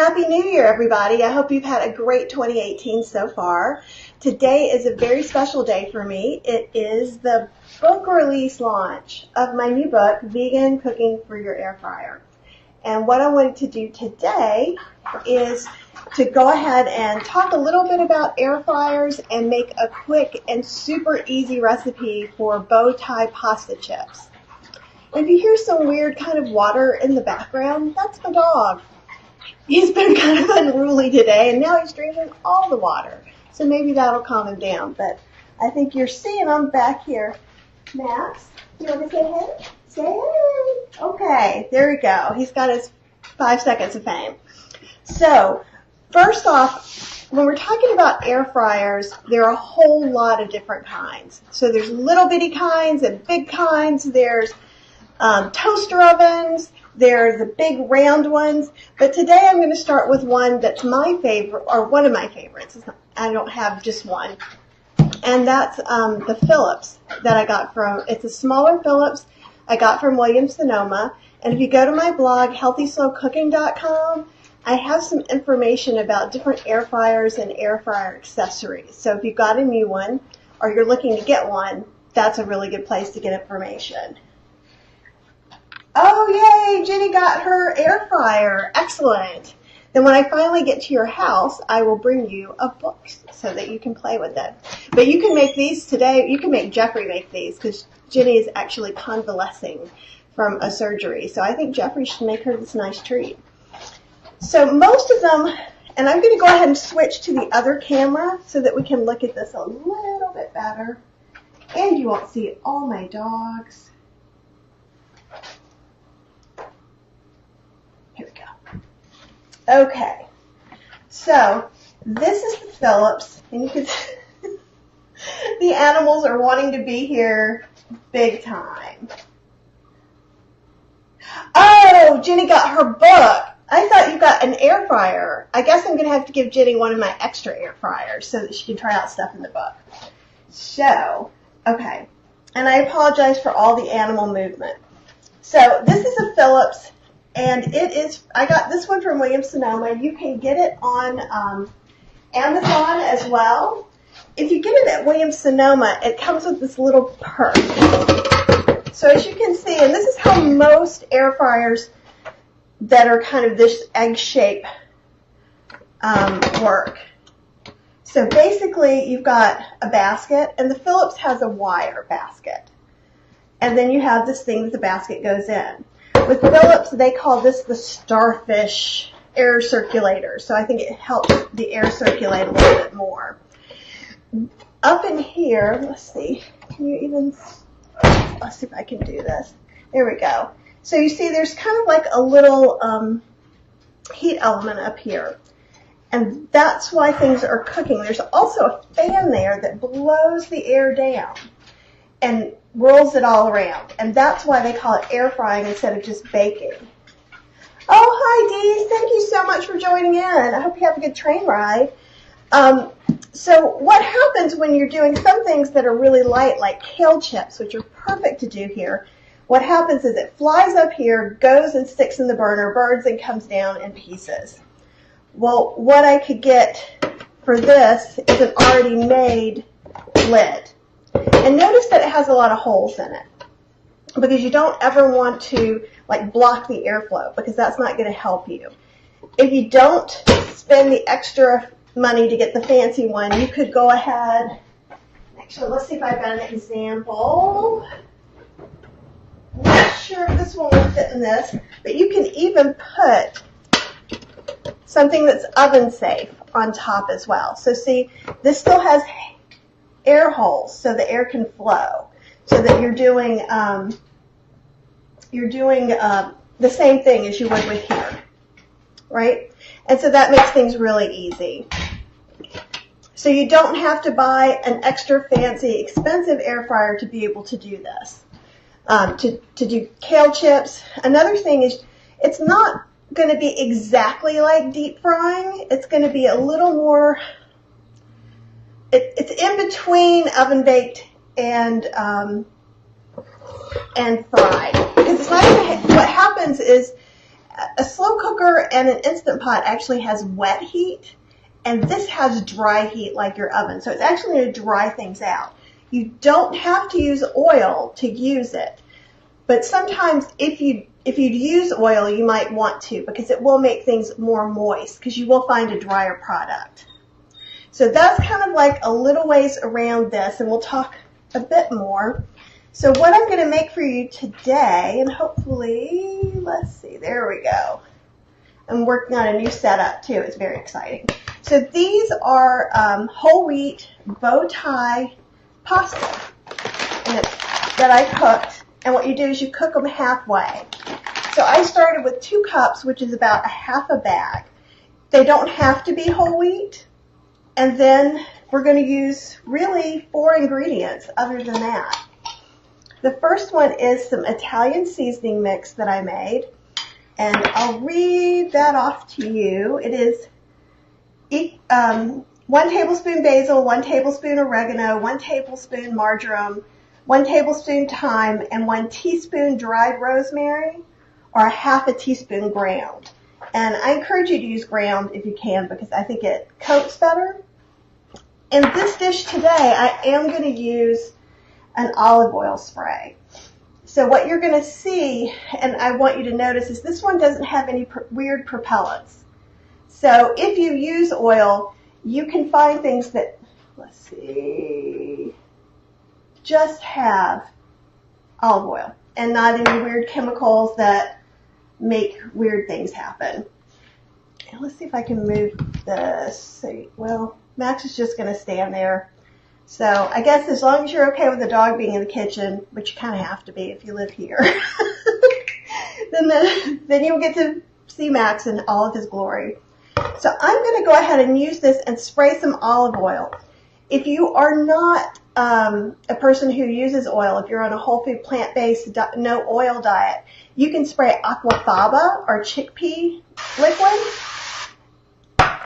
Happy New Year, everybody. I hope you've had a great 2018 so far. Today is a very special day for me. It is the book release launch of my new book, Vegan Cooking for Your Air Fryer. And what I wanted to do today is to go ahead and talk a little bit about air fryers and make a quick and super easy recipe for bow tie pasta chips. And if you hear some weird kind of water in the background, that's my dog. He's been kind of unruly today, and now he's drinking all the water. So maybe that'll calm him down. But I think you're seeing him back here. Max, you want to say hey? Say hey. Okay, there we go. He's got his 5 seconds of fame. So, first off, when we're talking about air fryers, there are a whole lot of different kinds. So there's little bitty kinds and big kinds. There's toaster ovens. They're the big round ones, but today I'm going to start with one that's my favorite, or one of my favorites. I don't have just one, and that's the Phillips that I got from, it's a smaller Phillips I got from Williams-Sonoma, and if you go to my blog, healthyslowcooking.com, I have some information about different air fryers and air fryer accessories. So if you've got a new one, or you're looking to get one, that's a really good place to get information. Oh, yay, Jenny got her air fryer. Excellent. Then when I finally get to your house, I will bring you a book so that you can play with it. But you can make these today. You can make Jeffrey make these because Jenny is actually convalescing from a surgery. So I think Jeffrey should make her this nice treat. So most of them, and I'm going to go ahead and switch to the other camera so that we can look at this a little bit better. And you won't see all my dogs. Here we go. Okay, so this is the Phillips, and you can see the animals are wanting to be here big time. Oh, Jenny got her book. I thought you got an air fryer. I guess I'm going to have to give Jenny one of my extra air fryers so that she can try out stuff in the book. So, okay, and I apologize for all the animal movement. So this is a Phillips. And it is, I got this one from Williams-Sonoma. You can get it on Amazon as well. If you get it at Williams-Sonoma, it comes with this little purse. So as you can see, and this is how most air fryers that are kind of this egg shape work. So basically, you've got a basket, and the Phillips has a wire basket. And then you have this thing that the basket goes in. With Phillips, they call this the starfish air circulator. So I think it helps the air circulate a little bit more. Up in here, let's see, can you even, let's see if I can do this. There we go. So you see there's kind of like a little heat element up here. And that's why things are cooking. There's also a fan there that blows the air down and rolls it all around. And that's why they call it air frying instead of just baking. Oh, hi, Dee. Thank you so much for joining in. I hope you have a good train ride. So what happens when you're doing some things that are really light, like kale chips, which are perfect to do here, what happens is it flies up here, goes and sticks in the burner, burns, and comes down in pieces. Well, what I could get for this is an already made lid. And notice that it has a lot of holes in it because you don't ever want to like block the airflow because that's not going to help you. If you don't spend the extra money to get the fancy one, you could go ahead. Actually, let's see if I've got an example. I'm not sure if this one will fit in this, but you can even put something that's oven safe on top as well. So see, this still has air holes so the air can flow, so that you're doing the same thing as you would with here, right? And so that makes things really easy. So you don't have to buy an extra fancy, expensive air fryer to be able to do this. To do kale chips. Another thing is it's not going to be exactly like deep frying. It's going to be a little more. It's in between oven baked and fried because it's not. What happens is a slow cooker and an Instant Pot actually has wet heat, and this has dry heat like your oven. So it's actually going to dry things out. You don't have to use oil to use it, but sometimes if you use oil, you might want to, because it will make things more moist, because you will find a drier product. So that's kind of like a little ways around this, and we'll talk a bit more. So what I'm going to make for you today, and hopefully, let's see, there we go. I'm working on a new setup too. It's very exciting. So these are whole wheat bow tie pasta that I cooked. And what you do is you cook them halfway. So I started with 2 cups, which is about a half a bag. They don't have to be whole wheat. And then we're going to use really 4 ingredients other than that. The first one is some Italian seasoning mix that I made. And I'll read that off to you. It is 1 tablespoon basil, 1 tablespoon oregano, 1 tablespoon marjoram, 1 tablespoon thyme, and 1 teaspoon dried rosemary, or a half a teaspoon ground. And I encourage you to use ground if you can, because I think it coats better. In this dish today, I am going to use an olive oil spray. So what you're going to see, and I want you to notice, is this one doesn't have any weird propellants. So if you use oil, you can find things that, let's see, just have olive oil and not any weird chemicals that make weird things happen. And let's see if I can move this. Well, Max is just going to stand there. So I guess as long as you're okay with the dog being in the kitchen, which you kind of have to be if you live here, then you'll get to see Max in all of his glory. So I'm going to go ahead and use this and spray some olive oil. If you are not a person who uses oil, if you're on a whole food plant-based no oil diet, you can spray aquafaba or chickpea liquid.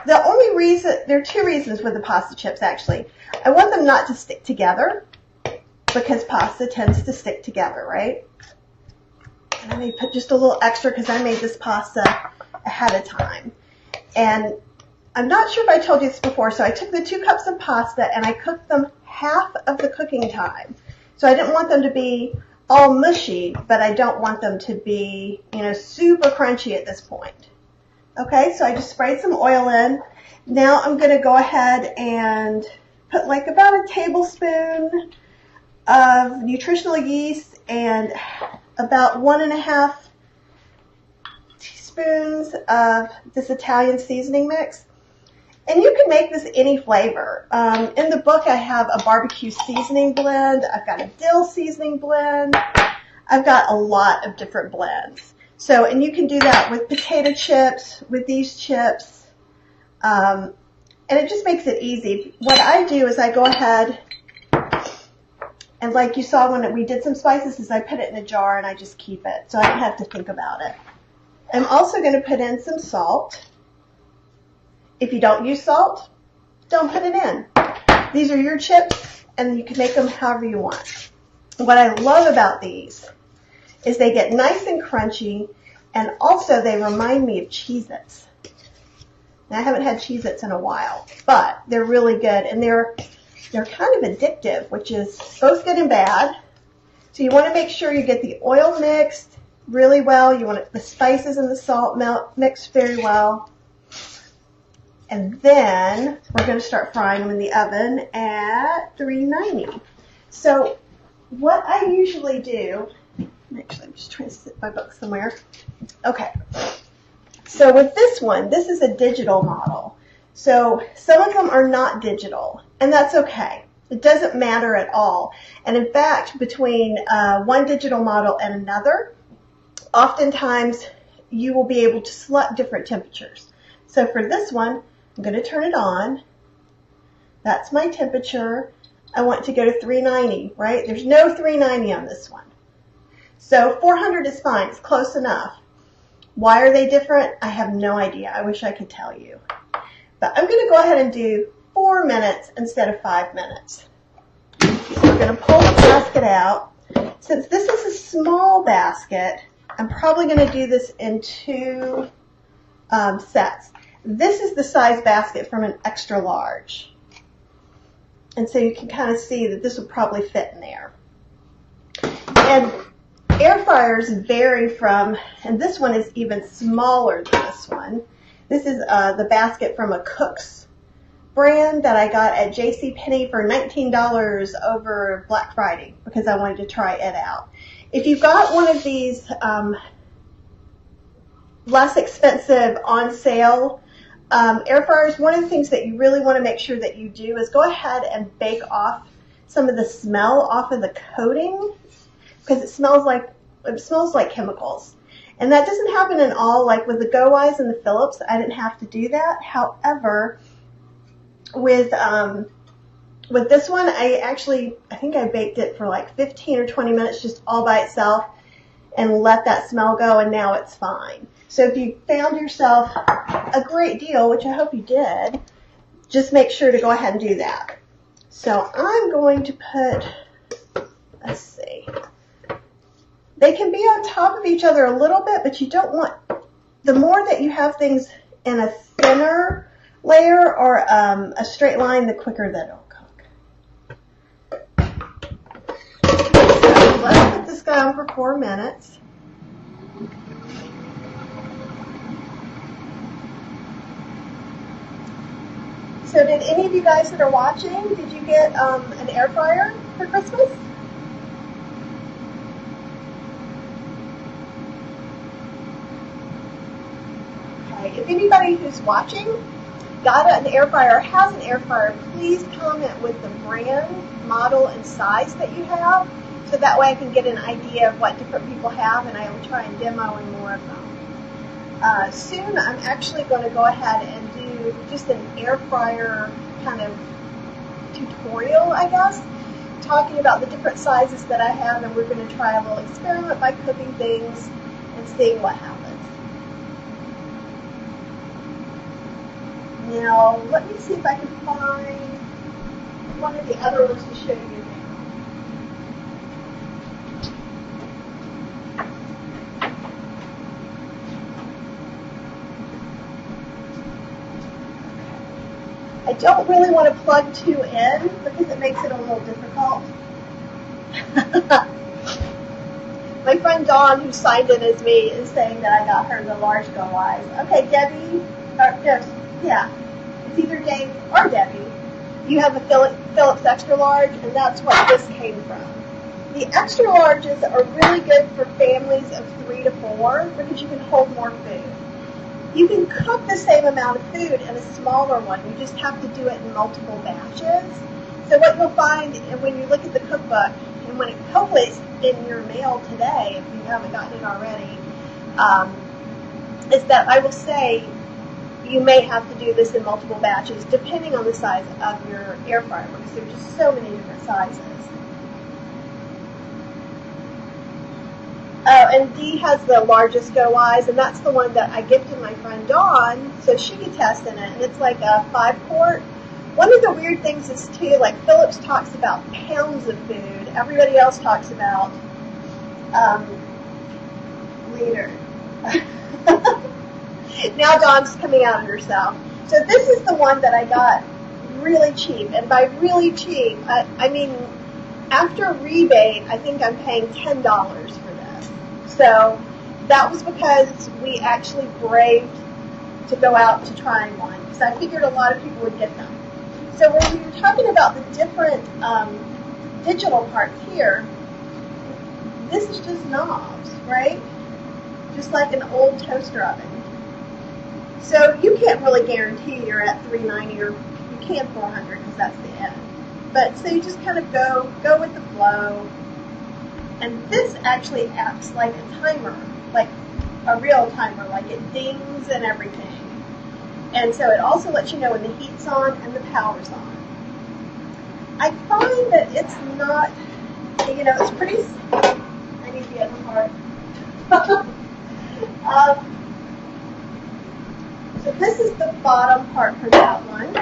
The only reason, there are 2 reasons with the pasta chips actually. I want them not to stick together, because pasta tends to stick together, right? And I may put just a little extra because I made this pasta ahead of time. And I'm not sure if I told you this before, so I took the 2 cups of pasta and I cooked them half of the cooking time. So I didn't want them to be all mushy, but I don't want them to be, super crunchy at this point. Okay, so I just sprayed some oil in. Now I'm going to go ahead and put like about a tablespoon of nutritional yeast and about 1.5 teaspoons of this Italian seasoning mix. And you can make this any flavor. In the book I have a barbecue seasoning blend. I've got a dill seasoning blend. I've got a lot of different blends. So, and you can do that with potato chips, with these chips, and it just makes it easy. What I do is I go ahead and, like you saw when we did some spices, is I put it in a jar and I just keep it, so I don't have to think about it. I'm also going to put in some salt. If you don't use salt, don't put it in. These are your chips, and you can make them however you want. What I love about these is they get nice and crunchy, and also they remind me of Cheez-Its. Now, I haven't had Cheez-Its in a while, but they're really good, and they're kind of addictive, which is both good and bad. So you want to make sure you get the oil mixed really well. You want the spices and the salt mixed very well. And then we're going to start frying them in the oven at 390. So what I usually do, actually I'm just trying to sit my book somewhere. Okay. So with this one, this is a digital model. So some of them are not digital, and that's okay. It doesn't matter at all. And in fact, between one digital model and another, oftentimes you will be able to select different temperatures. So for this one, I'm going to turn it on. That's my temperature. I want to go to 390, right? There's no 390 on this one. So 400 is fine. It's close enough. Why are they different? I have no idea. I wish I could tell you. But I'm going to go ahead and do 4 minutes instead of 5 minutes. So we're going to pull the basket out. Since this is a small basket, I'm probably going to do this in 2 sets. This is the size basket from an extra large. And so you can kind of see that this would probably fit in there. And air fryers vary from, and this one is even smaller than this one. This is the basket from a Cook's brand that I got at JCPenney for $19 over Black Friday because I wanted to try it out. If you've got one of these less expensive on sale air fryers, one of the things that you really want to make sure that you do is go ahead and bake off some of the smell off of the coating because it smells like chemicals. And that doesn't happen in all, like with the Go-Wise and the Philips, I didn't have to do that. However, with this one, I think I baked it for like 15 or 20 minutes just all by itself and let that smell go, and now it's fine. So if you found yourself a great deal, which I hope you did, just make sure to go ahead and do that. So I'm going to put, let's see, they can be on top of each other a little bit, but you don't want, the more that you have things in a thinner layer or a straight line, the quicker that it'll cook. So let's put this guy on for 4 minutes. So did any of you guys that are watching, did you get an air fryer for Christmas? Okay, if anybody who's watching got an air fryer or has an air fryer, please comment with the brand, model, and size that you have, so that way I can get an idea of what different people have, and I will try and demo in more of them. Soon I'm actually going to go ahead and do just an air fryer kind of tutorial, I guess, talking about the different sizes that I have, and we're going to try a little experiment by cooking things and seeing what happens. Now, let me see if I can find one of the other ones to show you now. I don't really want to plug 2 in because it makes it a little difficult. My friend Dawn, who signed in as me, is saying that I got her the large Go-Wise. Okay, Debbie, yeah, it's either Dave or Debbie. You have a Philips extra large, and that's what this came from. The extra larges are really good for families of 3 to 4 because you can hold more food. You can cook the same amount of food in a smaller one. You just have to do it in multiple batches. So what you'll find when you look at the cookbook, and when it hopefully it's in your mail today, if you haven't gotten it already, is that I will say you may have to do this in multiple batches depending on the size of your air fryer because there are just so many different sizes. Oh, and Dee has the largest Go-Wise, and that's the one that I gifted my friend Dawn so she could test in it, and it's like a 5-quart. One of the weird things is, too, like Philips talks about pounds of food. Everybody else talks about liter. Now Dawn's coming out of herself. So this is the one that I got really cheap, and by really cheap, I mean after rebate, I think I'm paying $10 for this. So that was because we actually braved to go out to try one, because I figured a lot of people would get them. So when you're talking about the different digital parts here, this is just knobs, right? Just like an old toaster oven. So you can't really guarantee you're at 390, or you can 400 because that's the end. But so you just kind of go with the flow. And this actually acts like a timer, like a real timer, like it dings and everything. And so it also lets you know when the heat's on and the power's on. I find that it's not, it's pretty, I need the other part. So this is the bottom part for that one.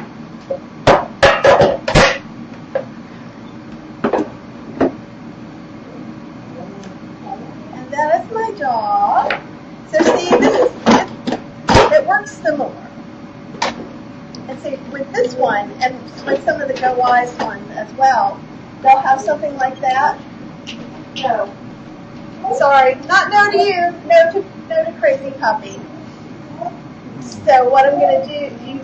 And that is my dog. similar. And so with this one, and with some of the Go Wise ones as well, they'll have something like that. No. Sorry, not no to you, no to Crazy Puppy. So what I'm going to do,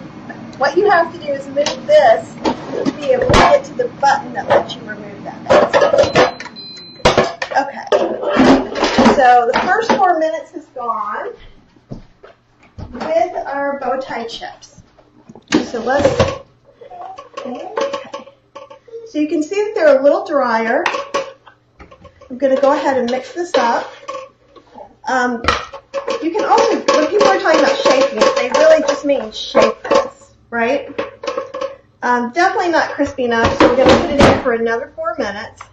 what you have to do is move this to be able to get to the button that lets you remove that basket. Okay. So the first 4 minutes is gone with our bow tie chips. So okay. So you can see that they're a little drier. I'm going to go ahead and mix this up. You can also, when people are talking about shaking it, they really just mean shake this, right? Definitely not crispy enough, so we're going to put it in for another 4 minutes.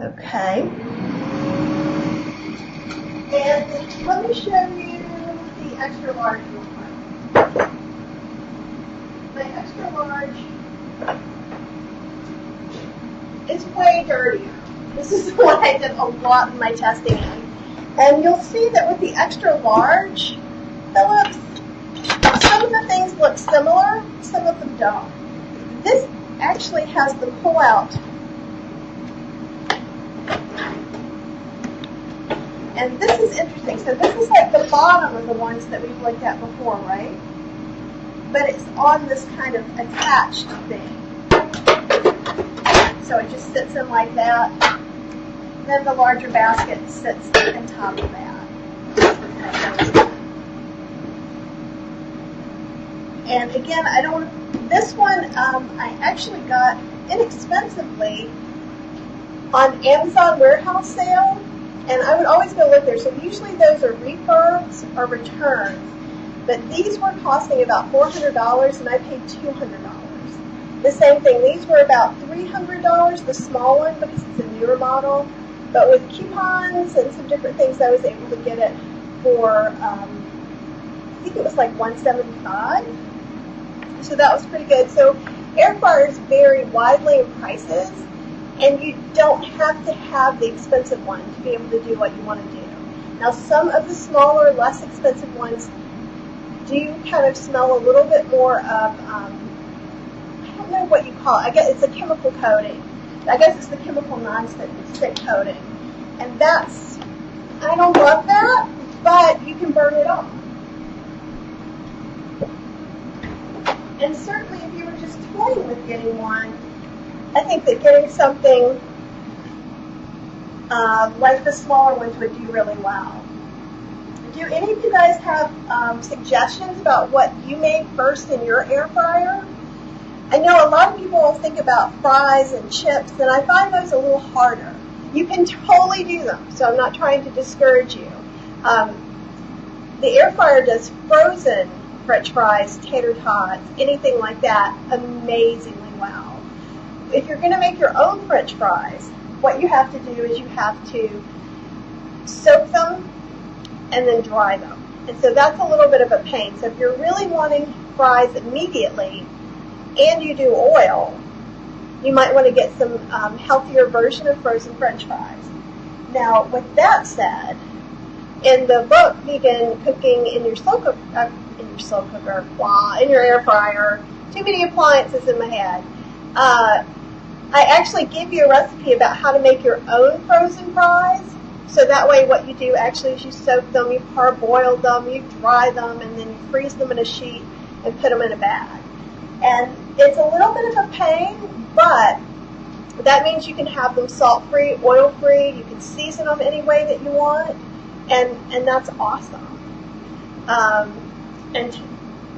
Okay. And let me show you the extra large one. My extra large is way dirtier. This is what I did a lot in my testing in. And you'll see that with the extra large Phillips, some of the things look similar, some of them don't. This actually has the pull-out. And this is interesting. So this is like the bottom of the ones that we've looked at before, right? But it's on this kind of attached thing. So it just sits in like that. Then the larger basket sits on top of that. And again, this one I actually got inexpensively on Amazon warehouse sale. And I would always go look there. So usually those are refurbs or returns. But these were costing about $400 and I paid $200. The same thing, these were about $300, the small one, because it's a newer model. But with coupons and some different things, I was able to get it for, I think it was like $175. So that was pretty good. So air fryers vary widely in prices, and you don't have to have the expensive one to be able to do what you want to do. Now, some of the smaller, less expensive ones do kind of smell a little bit more of, I don't know what you call it. I guess it's a chemical coating. I guess it's the chemical non-stick coating. And I don't love that, but you can burn it off. And certainly if you were just toying with getting one, I think that getting something like the smaller ones would do really well. Do any of you guys have suggestions about what you made first in your air fryer? I know a lot of people will think about fries and chips, and I find those a little harder. You can totally do them, so I'm not trying to discourage you. The air fryer does frozen French fries, tater tots, anything like that amazingly well. If you're going to make your own French fries, what you have to do is you have to soak them and then dry them. And so that's a little bit of a pain. So if you're really wanting fries immediately and you do oil, you might want to get some healthier version of frozen French fries. Now, with that said, in the book, Vegan Cooking in your slow cooker, in your air fryer, too many appliances in my head, I actually give you a recipe about how to make your own frozen fries. So that way what you do actually is you soak them, you parboil them, you dry them, and then you freeze them in a sheet and put them in a bag. And it's a little bit of a pain, but that means you can have them salt-free, oil-free, you can season them any way that you want, and that's awesome. And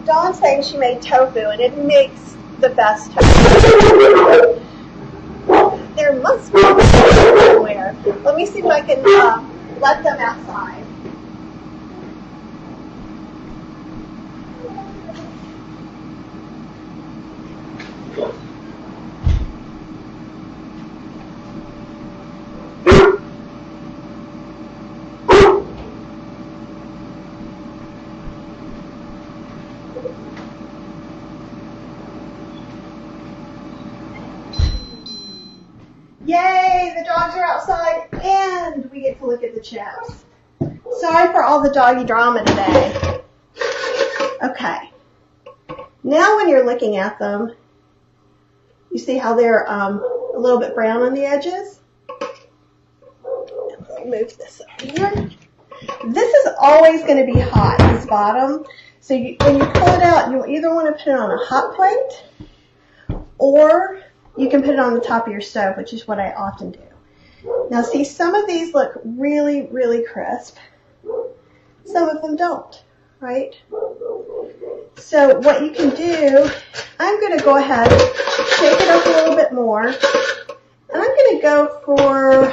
Dawn's saying she made tofu, and it makes the best tofu. There must be somewhere. Let me see if I can let them outside. Yay, the dogs are outside and we get to look at the chips. Sorry for all the doggy drama today. Okay. Now when you're looking at them, you see how they're a little bit brown on the edges? Let me move this over here. This is always going to be hot, this bottom. So when you pull it out, you'll either want to put it on a hot plate, or you can put it on the top of your stove, which is what I often do. Now see, some of these look really, really crisp. Some of them don't, right? So what you can do, I'm going to go ahead, shake it up a little bit more, and I'm going to go for,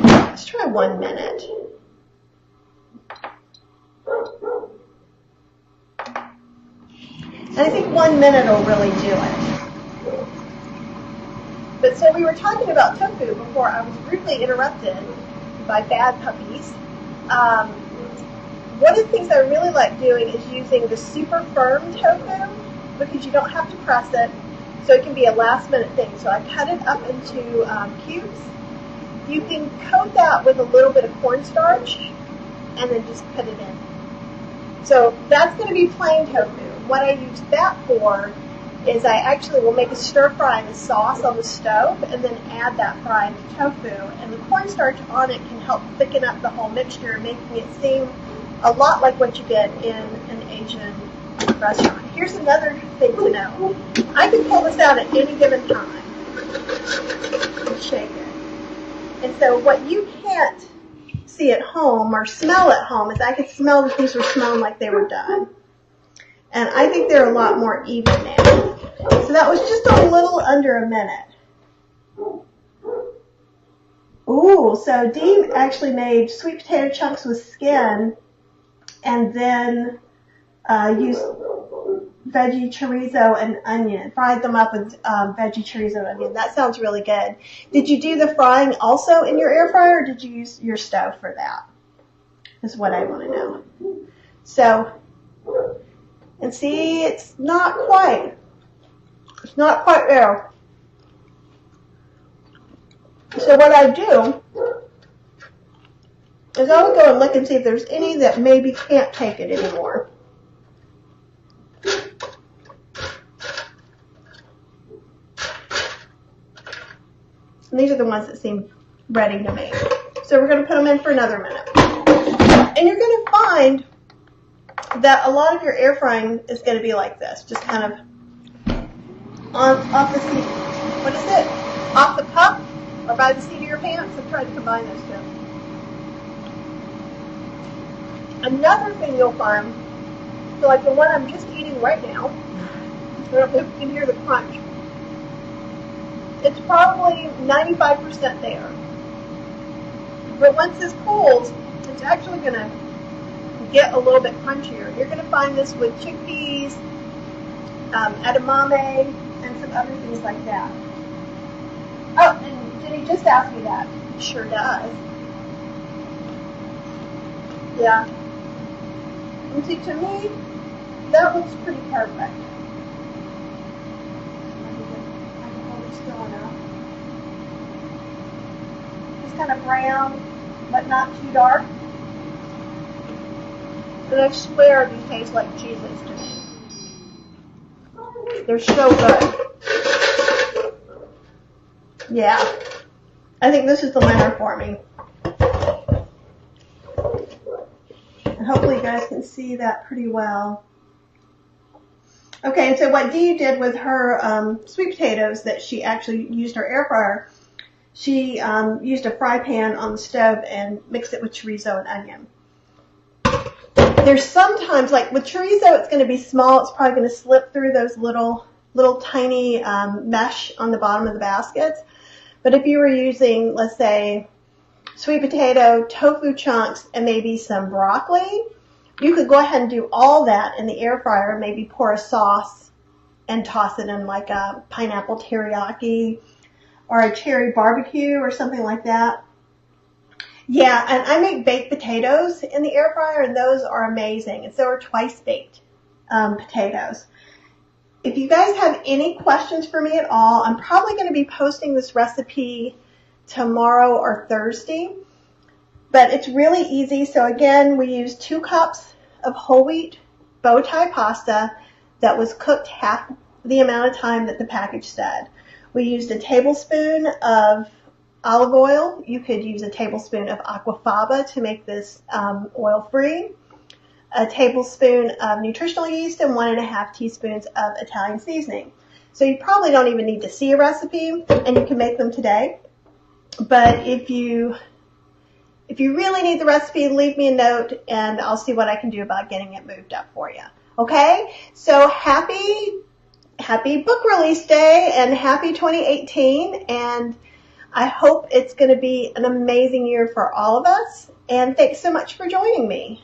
let's try 1 minute. And I think 1 minute will really do it. But so we were talking about tofu before I was rudely interrupted by bad puppies. One of the things I really like doing is using the super firm tofu, because you don't have to press it, so it can be a last minute thing. So I cut it up into cubes. You can coat that with a little bit of cornstarch and then just put it in. So that's going to be plain tofu. What I use that for is I actually will make a stir fry in the sauce on the stove and then add that fried tofu. And the cornstarch on it can help thicken up the whole mixture, making it seem a lot like what you get in an Asian restaurant. Here's another thing to know. I can pull this out at any given time and shake it. And so what you can't see at home or smell at home is I could smell that these were smelling like they were done. And I think they're a lot more even now. So that was just a little under a minute. Ooh, so Dee actually made sweet potato chunks with skin and then used veggie chorizo and onion. Fried them up with veggie chorizo and onion. That sounds really good. Did you do the frying also in your air fryer, or did you use your stove for that? Is what I want to know. So, and see, it's not quite there. So what I do is I would go and look and see if there's any that maybe can't take it anymore. And these are the ones that seem ready to make. So we're going to put them in for another minute. And you're going to find that a lot of your air frying is going to be like this, just kind of off the seat. What is it? Off the cup or by the seat of your pants? I'm trying to combine those two. Another thing you'll find, so like the one I'm just eating right now, I don't know if you can hear the crunch. It's probably 95% there. But once this cools, it's actually going to get a little bit crunchier. You're going to find this with chickpeas, edamame, and some other things like that. Oh, and Jenny just asked me that. It sure does. Yeah. And see, to me, that looks pretty perfect. I can hold it still enough. Just kind of brown, but not too dark. And I swear these taste like Cheez-Its to me. They're so good. Yeah. I think this is the winner for me. And hopefully you guys can see that pretty well. Okay, and so what Dee did with her sweet potatoes that she actually used her air fryer, she used a fry pan on the stove and mixed it with chorizo and onion. There's sometimes, like with chorizo, it's going to be small. It's probably going to slip through those little tiny mesh on the bottom of the baskets. But if you were using, let's say, sweet potato, tofu chunks, and maybe some broccoli, you could go ahead and do all that in the air fryer, maybe pour a sauce and toss it in like a pineapple teriyaki or a cherry barbecue or something like that. Yeah, and I make baked potatoes in the air fryer, and those are amazing. And so are twice baked potatoes. If you guys have any questions for me at all, I'm probably going to be posting this recipe tomorrow or Thursday. But it's really easy. So again, we used 2 cups of whole wheat bow tie pasta that was cooked half the amount of time that the package said. We used a tablespoon of olive oil. You could use a tablespoon of aquafaba to make this oil-free. A tablespoon of nutritional yeast and 1.5 teaspoons of Italian seasoning. So you probably don't even need to see a recipe, and you can make them today. But if you really need the recipe, leave me a note, and I'll see what I can do about getting it moved up for you. Okay? So happy book release day, and happy 2018, and I hope it's going to be an amazing year for all of us, and thanks so much for joining me.